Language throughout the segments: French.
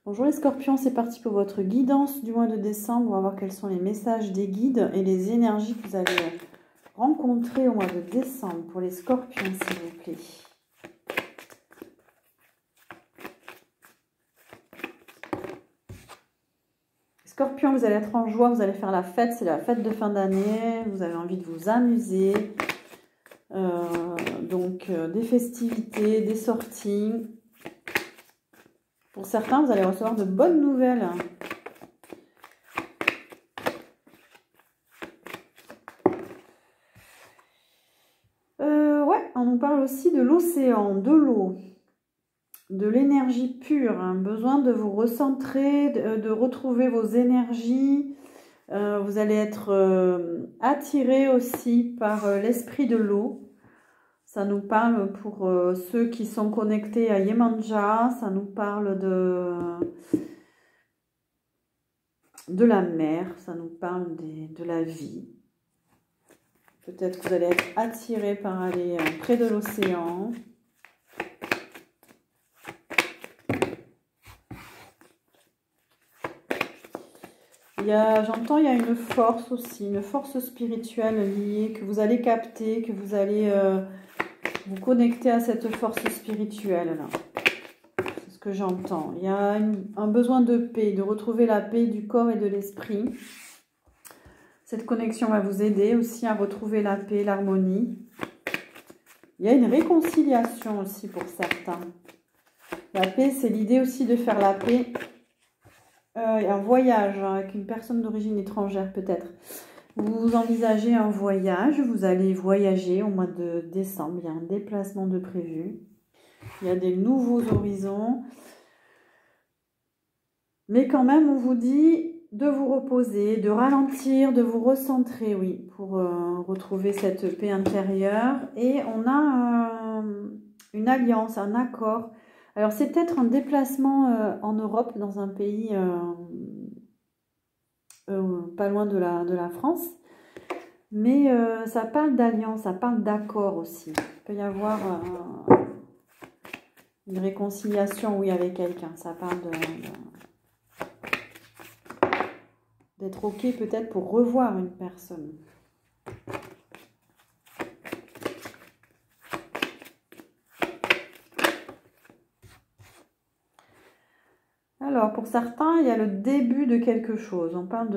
Bonjour les scorpions, c'est parti pour votre guidance du mois de décembre. On va voir quels sont les messages des guides et les énergies que vous allez rencontrer au mois de décembre pour les scorpions, s'il vous plaît. Scorpion, vous allez être en joie, vous allez faire la fête, c'est la fête de fin d'année, vous avez envie de vous amuser. Donc des festivités, des sorties. Pour certains, vous allez recevoir de bonnes nouvelles. Ouais, on nous parle aussi de l'océan, de l'eau, de l'énergie pure, hein, besoin de vous recentrer, de retrouver vos énergies. Vous allez être attiré aussi par l'esprit de l'eau. Ça nous parle pour ceux qui sont connectés à Yemanja, ça nous parle de la mer, ça nous parle de la vie. Peut-être que vous allez être attiré par aller près de l'océan. J'entends, il y a une force aussi, une force spirituelle liée, que vous allez capter, que vous allez vous connecter à cette force spirituelle là. C'est ce que j'entends. Il y a un besoin de paix, de retrouver la paix du corps et de l'esprit. Cette connexion va vous aider aussi à retrouver la paix, l'harmonie. Il y a une réconciliation aussi pour certains. La paix, c'est l'idée aussi de faire la paix. Un voyage avec une personne d'origine étrangère peut-être. Vous envisagez un voyage, vous allez voyager au mois de décembre. Il y a un déplacement de prévu. Il y a des nouveaux horizons. Mais quand même, on vous dit de vous reposer, de ralentir, de vous recentrer, oui, pour retrouver cette paix intérieure. Et on a une alliance, un accord. Alors, c'est peut-être un déplacement en Europe, dans un pays pas loin de la France. Mais ça parle d'alliance, ça parle d'accord aussi. Il peut y avoir une réconciliation, oui, avec quelqu'un. Ça parle d'être OK peut-être pour revoir une personne. Alors, pour certains, il y a le début de quelque chose. On parle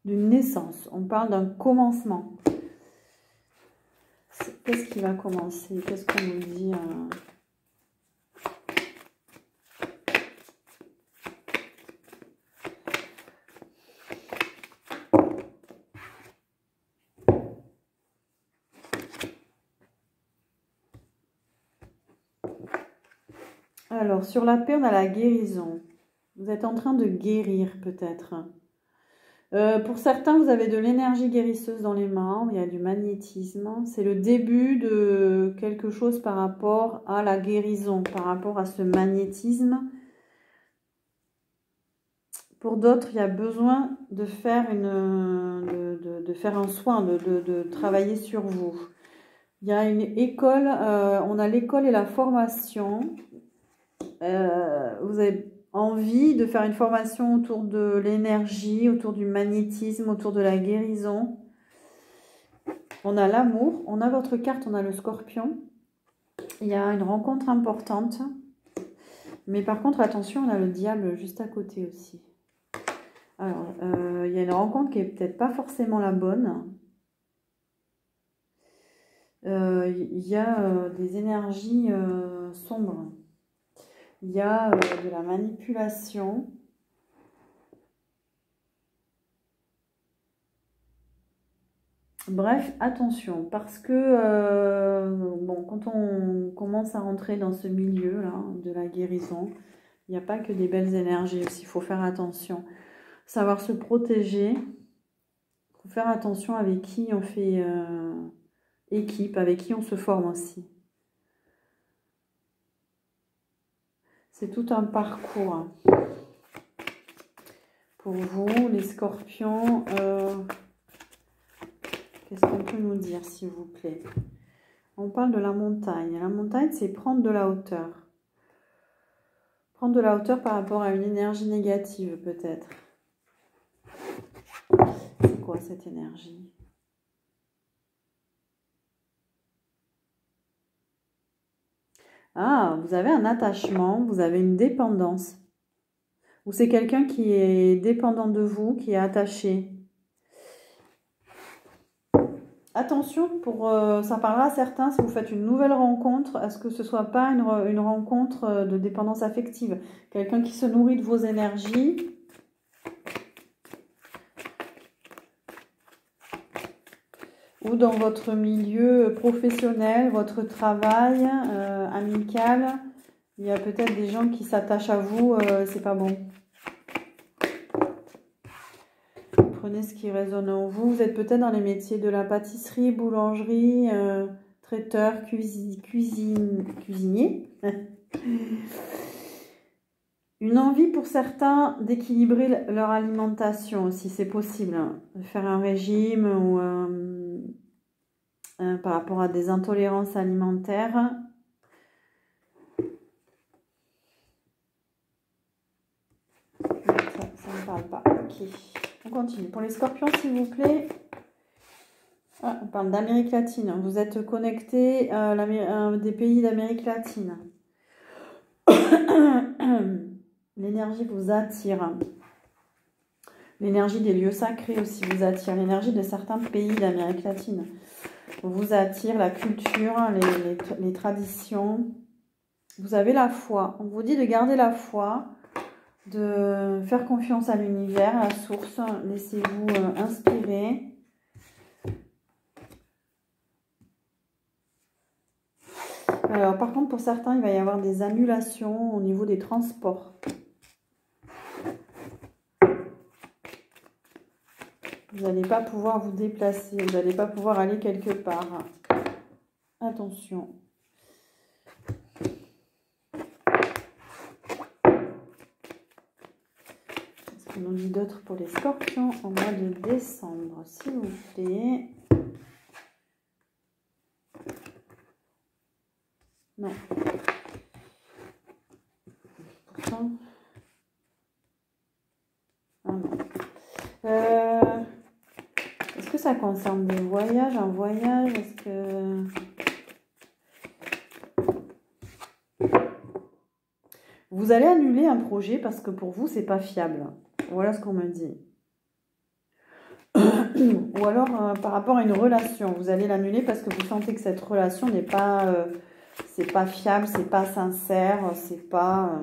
d'une naissance. On parle d'un commencement. Qu'est-ce qui va commencer? Qu'est-ce qu'on nous dit Alors, sur la paix, on a la guérison. Vous êtes en train de guérir peut-être. Pour certains, vous avez de l'énergie guérisseuse dans les mains. Il y a du magnétisme. C'est le début de quelque chose par rapport à la guérison, par rapport à ce magnétisme. Pour d'autres, il y a besoin de faire, faire un soin, de travailler sur vous. Il y a une école, on a l'école et la formation. Vous avez envie de faire une formation autour de l'énergie, autour du magnétisme, autour de la guérison. On a l'amour, on a votre carte, on a le scorpion. Il y a une rencontre importante. Mais par contre, attention, on a le diable juste à côté aussi. Alors, il y a une rencontre qui n'est peut-être pas forcément la bonne. Il y a des énergies sombres. Il y a de la manipulation. Bref, attention, parce que bon, quand on commence à rentrer dans ce milieu-là de la guérison, il n'y a pas que des belles énergies aussi, il faut faire attention. Savoir se protéger, il faut faire attention avec qui on fait équipe, avec qui on se forme aussi. C'est tout un parcours. Pour vous, les scorpions, qu'est-ce qu'on peut nous dire, s'il vous plaît? On parle de la montagne. La montagne, c'est prendre de la hauteur. Prendre de la hauteur par rapport à une énergie négative, peut-être. C'est quoi cette énergie? Ah, vous avez un attachement, vous avez une dépendance. Ou c'est quelqu'un qui est dépendant de vous, qui est attaché. Attention, ça parlera à certains si vous faites une nouvelle rencontre, à ce que ce ne soit pas une rencontre de dépendance affective. Quelqu'un qui se nourrit de vos énergies. Ou dans votre milieu professionnel, votre travail amical. Il y a peut-être des gens qui s'attachent à vous, c'est pas bon. Prenez ce qui résonne en vous. Vous êtes peut-être dans les métiers de la pâtisserie, boulangerie, traiteur, cuisinier. Une envie pour certains d'équilibrer leur alimentation, si c'est possible. De faire un régime ou par rapport à des intolérances alimentaires. Ça ne parle pas. Ok. On continue. Pour les scorpions, s'il vous plaît. Ah, on parle d'Amérique latine. Vous êtes connecté à des pays d'Amérique latine. L'énergie vous attire. L'énergie des lieux sacrés aussi vous attire. L'énergie de certains pays d'Amérique latine vous attire. La culture, les traditions. Vous avez la foi. On vous dit de garder la foi, de faire confiance à l'univers, à la source. Laissez-vous inspirer. Alors, par contre, pour certains, il va y avoir des annulations au niveau des transports. Vous n'allez pas pouvoir vous déplacer, vous n'allez pas pouvoir aller quelque part. Attention. Qu'est-ce qu'on nous dit d'autre pour les scorpions au mois de décembre, s'il vous plaît? Non. Pourtant. Ah non. Est-ce que ça concerne des voyages, un voyage? Est-ce que... Vous allez annuler un projet parce que pour vous, c'est pas fiable. Voilà ce qu'on me dit. Ou alors, par rapport à une relation, vous allez l'annuler parce que vous sentez que cette relation n'est pas... c'est pas fiable, c'est pas sincère, c'est pas...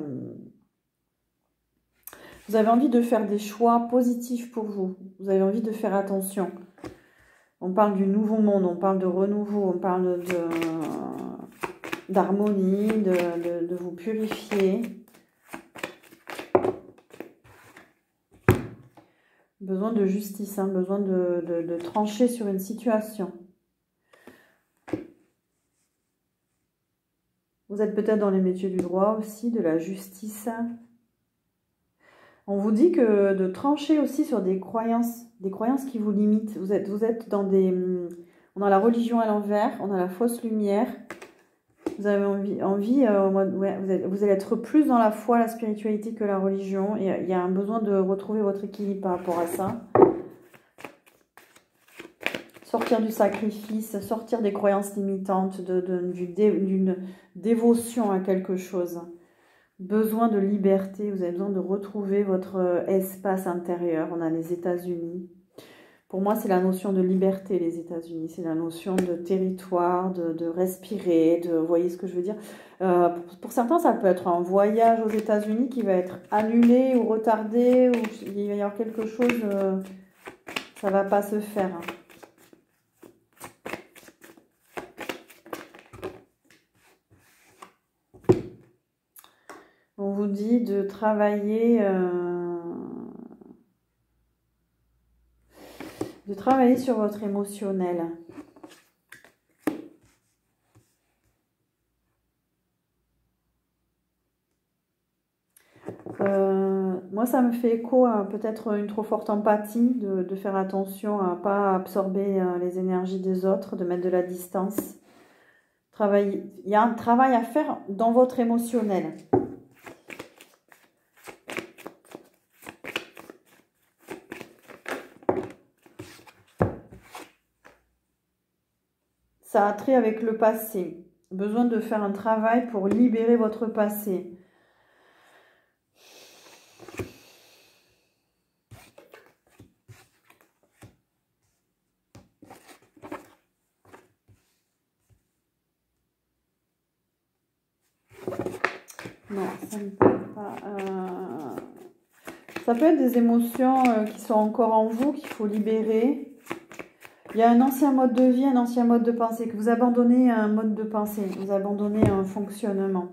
Vous avez envie de faire des choix positifs pour vous. Vous avez envie de faire attention. On parle du nouveau monde, on parle de renouveau, on parle d'harmonie, de vous purifier. Besoin de justice, hein, besoin de trancher sur une situation. Vous êtes peut-être dans les métiers du droit aussi, de la justice. On vous dit que de trancher aussi sur des croyances qui vous limitent. Vous êtes dans des... On a la religion à l'envers, on a la fausse lumière. Vous avez envie vous allez être plus dans la foi, la spiritualité que la religion. Et il y a un besoin de retrouver votre équilibre par rapport à ça. Sortir du sacrifice, sortir des croyances limitantes, d'une dévotion à quelque chose. Besoin de liberté, vous avez besoin de retrouver votre espace intérieur. On a les États-Unis. Pour moi, c'est la notion de liberté, les États-Unis. C'est la notion de territoire, de respirer, vous voyez ce que je veux dire. Pour certains, ça peut être un voyage aux États-Unis qui va être annulé ou retardé, ou il va y avoir quelque chose, ça ne va pas se faire. On vous dit de travailler... sur votre émotionnel. Moi, ça me fait écho à peut-être une trop forte empathie, de faire attention à ne pas absorber les énergies des autres, de mettre de la distance. Il y a un travail à faire dans votre émotionnel. ça a trait avec le passé. Besoin de faire un travail pour libérer votre passé. Non, ça ne parle pas. Ça peut être des émotions qui sont encore en vous, qu'il faut libérer. Il y a un ancien mode de vie, un ancien mode de pensée, que vous abandonnez un mode de pensée, vous abandonnez un fonctionnement.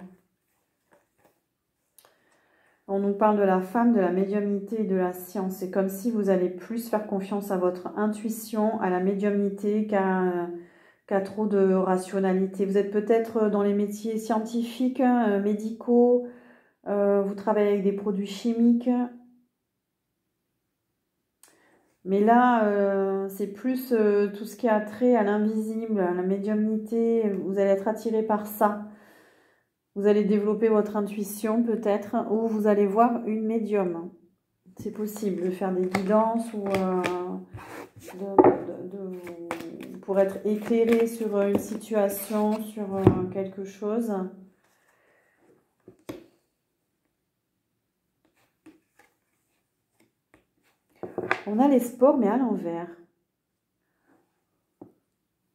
On nous parle de la femme, de la médiumnité et de la science. C'est comme si vous allez plus faire confiance à votre intuition, à la médiumnité qu'à trop de rationalité. Vous êtes peut-être dans les métiers scientifiques, médicaux, vous travaillez avec des produits chimiques. Mais là, c'est plus tout ce qui a trait à l'invisible, à la médiumnité. Vous allez être attiré par ça. Vous allez développer votre intuition peut-être, ou vous allez voir une médium. C'est possible de faire des guidances ou pour être éclairé sur une situation, sur quelque chose. On a les sports, mais à l'envers.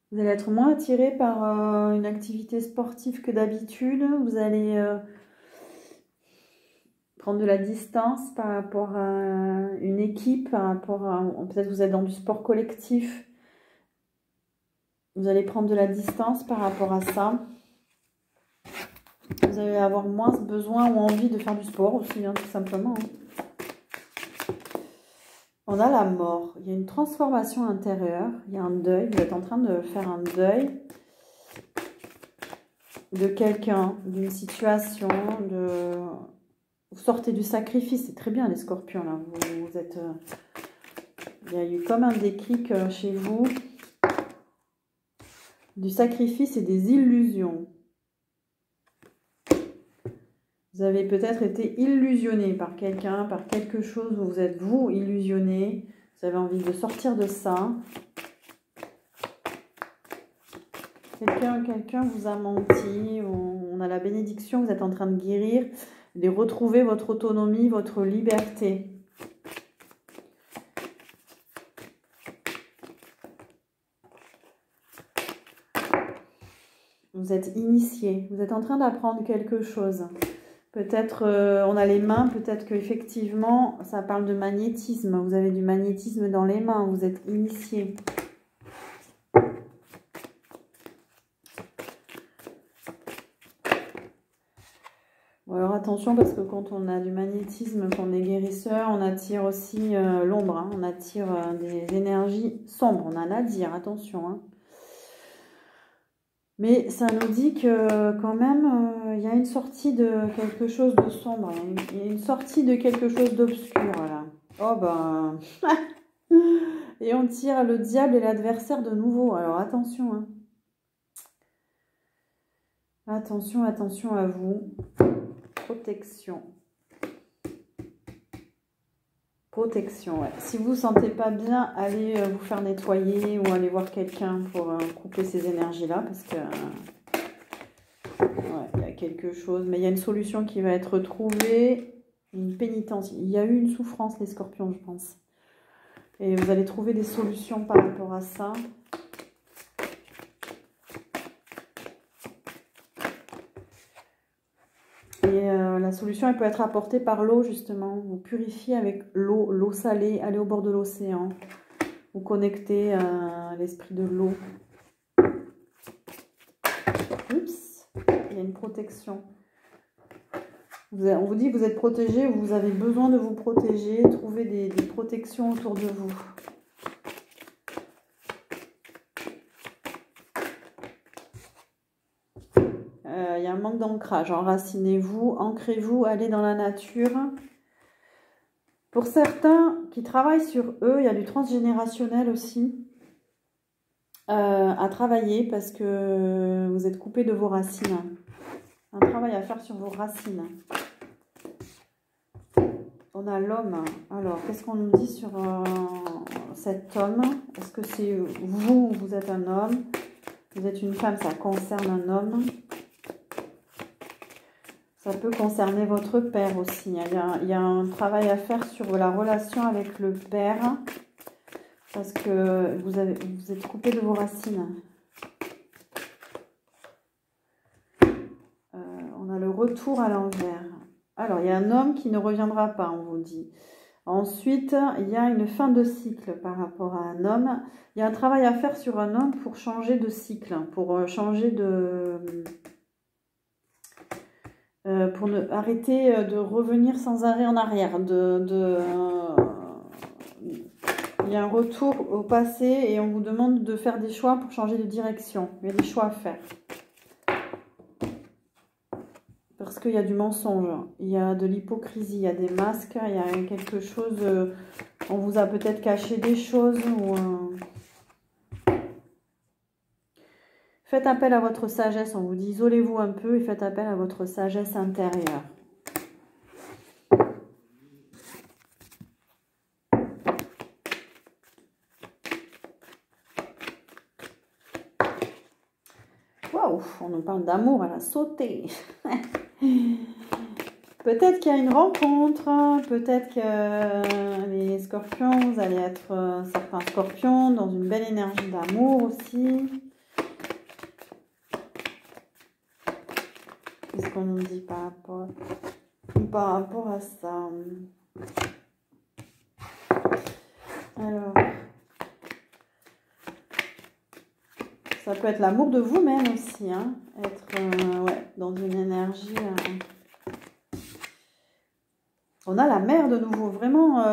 Vous allez être moins attiré par une activité sportive que d'habitude. Vous allez prendre de la distance par rapport à une équipe, par rapport à... Peut-être que vous êtes dans du sport collectif. Vous allez prendre de la distance par rapport à ça. Vous allez avoir moins besoin ou envie de faire du sport aussi, hein, tout simplement. On a la mort. Il y a une transformation intérieure. Il y a un deuil. Vous êtes en train de faire un deuil de quelqu'un, d'une situation, de... Vous sortez du sacrifice. C'est très bien, les scorpions, là. Vous êtes... Il y a eu comme un déclic chez vous. Du sacrifice et des illusions. Vous avez peut-être été illusionné par quelqu'un, par quelque chose où vous êtes vous illusionné. Vous avez envie de sortir de ça. Quelqu'un vous a menti. On a la bénédiction, vous êtes en train de guérir, de retrouver votre autonomie, votre liberté. Vous êtes initié, vous êtes en train d'apprendre quelque chose. Peut-être on a les mains, peut-être qu'effectivement, ça parle de magnétisme. Vous avez du magnétisme dans les mains, vous êtes initié. Bon, alors attention, parce que quand on a du magnétisme, quand on est guérisseur, on attire aussi l'ombre. Hein, on attire des énergies sombres. On en a à dire, attention. Hein. Mais ça nous dit que quand même, il y a une sortie de quelque chose de sombre. Il y a une sortie de quelque chose d'obscur, là. Oh ben... Et on tire le diable et l'adversaire de nouveau. Alors attention. Hein. Attention, attention à vous. Protection. Protection, ouais. Si vous ne vous sentez pas bien, allez vous faire nettoyer ou allez voir quelqu'un pour couper ces énergies-là. Parce que ouais, il y a quelque chose. Mais il y a une solution qui va être trouvée. Une pénitence. Il y a eu une souffrance, les scorpions, je pense. Et vous allez trouver des solutions par rapport à ça. Et la solution, elle peut être apportée par l'eau, justement. Vous purifiez avec l'eau, l'eau salée, allez au bord de l'océan. Vous connectez à l'esprit de l'eau. Oups, il y a une protection. On vous dit que vous êtes protégé, vous avez besoin de vous protéger, trouver des protections autour de vous. Il y a un manque d'ancrage. Enracinez-vous, ancrez-vous, allez dans la nature. Pour certains qui travaillent sur eux, il y a du transgénérationnel aussi à travailler parce que vous êtes coupé de vos racines. Un travail à faire sur vos racines. On a l'homme. Alors, qu'est-ce qu'on nous dit sur cet homme? Est-ce que c'est vous êtes un homme? Vous êtes une femme, ça concerne un homme. Ça peut concerner votre père aussi. Il y a un travail à faire sur la relation avec le père. Parce que vous êtes coupé de vos racines. On a le retour à l'envers. Alors, il y a un homme qui ne reviendra pas, on vous dit. Ensuite, il y a une fin de cycle par rapport à un homme. Il y a un travail à faire sur un homme pour changer de cycle, pour changer de... pour arrêter de revenir sans arrêt en arrière. Il y a un retour au passé et on vous demande de faire des choix pour changer de direction. Il y a des choix à faire. Parce qu'il y a du mensonge, il y a de l'hypocrisie, il y a des masques, il y a quelque chose, on vous a peut-être caché des choses. Faites appel à votre sagesse, on vous dit isolez-vous un peu et faites appel à votre sagesse intérieure. Waouh, on nous parle d'amour, elle a sauté. Peut-être qu'il y a une rencontre, peut-être que les scorpions, vous allez être certains scorpions dans une belle énergie d'amour aussi. Qu'est-ce qu'on nous dit par rapport à ça? Alors, ça peut être l'amour de vous-même aussi, hein, être ouais, dans une énergie... On a la mer de nouveau, vraiment,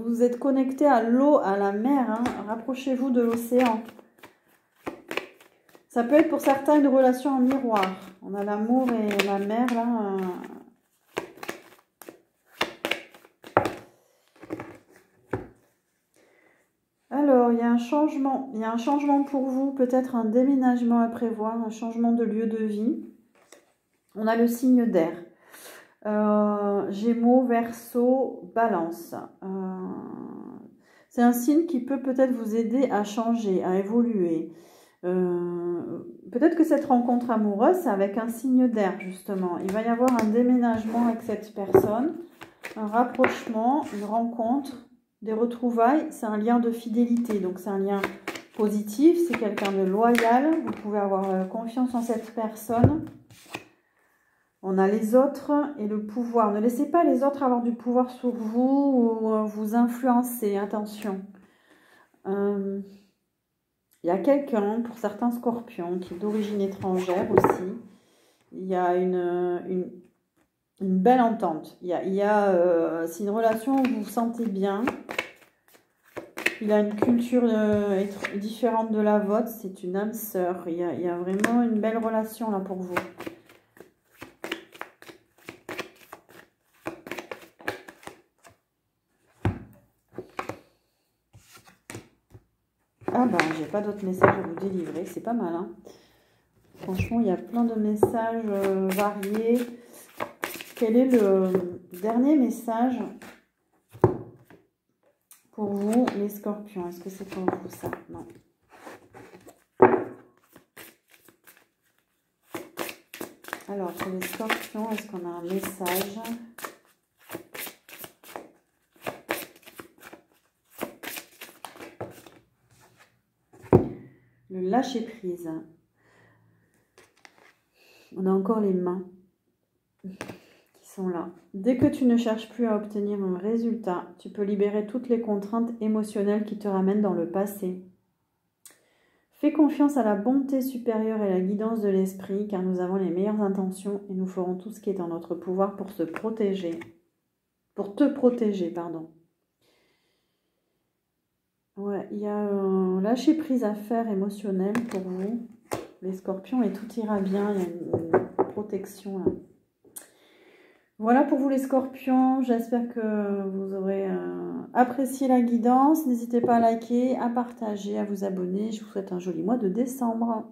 vous êtes connecté à l'eau, à la mer, hein. Rapprochez-vous de l'océan. Ça peut être pour certains une relation en miroir. On a l'amour et la mer, là. Alors, il y a un changement pour vous, peut-être un déménagement à prévoir, un changement de lieu de vie. On a le signe d'air. Gémeaux, Verseau, Balance. C'est un signe qui peut peut-être vous aider à changer, à évoluer. Peut-être que cette rencontre amoureuse, c'est avec un signe d'air, justement. Il va y avoir un déménagement avec cette personne, un rapprochement, une rencontre, des retrouvailles. C'est un lien de fidélité, donc c'est un lien positif. C'est quelqu'un de loyal. Vous pouvez avoir confiance en cette personne. On a les autres et le pouvoir. Ne laissez pas les autres avoir du pouvoir sur vous ou vous influencer. Attention. Il y a quelqu'un, pour certains scorpions, qui est d'origine étrangère aussi. Il y a une belle entente. C'est une relation où vous vous sentez bien. Il a une culture différente de la vôtre. C'est une âme sœur. Il y a vraiment une belle relation là pour vous. Ah ben, j'ai pas d'autres messages à vous délivrer, c'est pas mal, hein. Franchement, il y a plein de messages variés. Quel est le dernier message pour vous, les scorpions? Est-ce que c'est pour vous ça? Non. Alors, pour les scorpions, est-ce qu'on a un message? Le lâcher prise. On a encore les mains qui sont là. Dès que tu ne cherches plus à obtenir un résultat, tu peux libérer toutes les contraintes émotionnelles qui te ramènent dans le passé. Fais confiance à la bonté supérieure et à la guidance de l'esprit, car nous avons les meilleures intentions et nous ferons tout ce qui est en notre pouvoir pour se protéger. Pour te protéger, pardon. Ouais, il y a un lâcher prise à faire émotionnel pour vous, les scorpions, et tout ira bien. Il y a une protection là. Voilà pour vous les scorpions. J'espère que vous aurez apprécié la guidance. N'hésitez pas à liker, à partager, à vous abonner. Je vous souhaite un joli mois de décembre.